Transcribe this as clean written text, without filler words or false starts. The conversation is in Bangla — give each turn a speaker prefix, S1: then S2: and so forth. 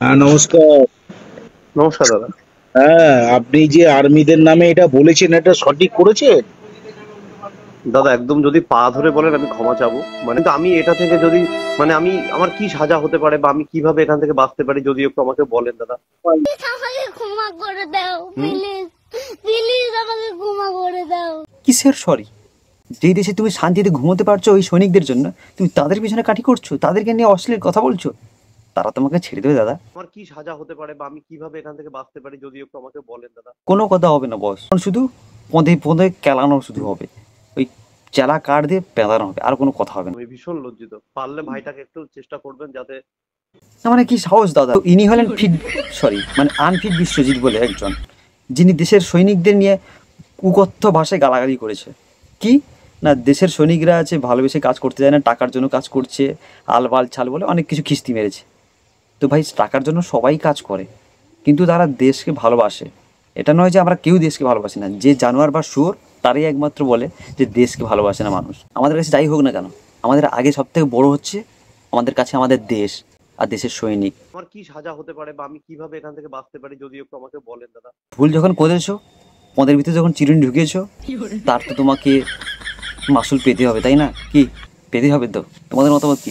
S1: হ্যাঁ, নমস্কার।
S2: নমস্কার দাদা।
S1: হ্যাঁ, আপনি যে আর্মিদের নামে এটা বলেছেন, এটা সঠিক করেছেন?
S2: দাদা একদম যদি পা ধরে বলেন আমি ক্ষমা চাবো। কিন্তু আমি এটা থেকে যদি আমি আমার কি সাজা হতে পারে বা আমি কিভাবে এখান থেকে বাঁচতে পারি যদি একটু আমাকে বলেন দাদা।
S3: প্লিজ আমাকে ক্ষমা করে দাও,
S2: হুম।
S3: প্লিজ প্লিজ আমাকে ক্ষমা করে দাও।
S4: কিসের সরি? যেই দেশে তুমি শান্তিতে ঘুমোতে পারছো ওই সৈনিকদের জন্য, তুমি তাদের পিছনে কাঠি করছো, তাদেরকে নিয়ে অশ্লীল কথা বলছো। তারা তোমাকে ছেড়ে দেবে দাদা?
S2: আমার কি সাজা হতে পারে বা আমি কিভাবে এখান থেকে বাঁচতে পারি যদি একটু আমাকে বলেন দাদা।
S4: কোনো কথা হবে না বস, এখন শুধু পদে পদে কেলানো শুধু হবে। ওই চেলা কাঠ দিয়ে পেঁদানো হবে, আর কোনো কথা হবে না।
S2: আমি ভীষণ লজ্জিত, পারলে ভাইটাকে একটু চেষ্টা করবেন যাতে।
S4: না মানে কি সাহস দাদা! তো ইনি হলেন মানে আনফিট বিশ্বজিৎ বলে একজন, যিনি দেশের সৈনিকদের নিয়ে কুকথ্য ভাষায় গালাগালি করেছে। কি না, দেশের সৈনিকরা আছে ভালোবেসে কাজ করতে যায় না, টাকার জন্য কাজ করছে, আলবাল ছাল বলে অনেক কিছু খিস্তি মেরেছে। তো ভাই, টাকার জন্য সবাই কাজ করে, কিন্তু তারা দেশকে ভালোবাসে। এটা নয় যে আমরা কেউ দেশকে ভালোবাসি না, যে জানোয়ার বা শুয়োর তারাই একমাত্র বলে যে দেশকে ভালোবাসে না মানুষ। আমাদের কাছে যাই হোক না কেন, আমাদের আগে সব থেকে বড় হচ্ছে আমাদের কাছে আমাদের দেশ আর দেশের সৈনিক।
S2: আমার কি সাজা হতে পারে বা আমি কিভাবে এখান থেকে বাঁচতে পারি যদি একটু আমাকে বলেন দাদা।
S4: ভুল যখন করেছো, পদের ভিতরে যখন চিরুনি ঢুকিয়েছো, তার তো তোমাকে মাসুল পেতে হবে, তাই না? কি পেতে হবে তো? তোমাদের মতামত কি?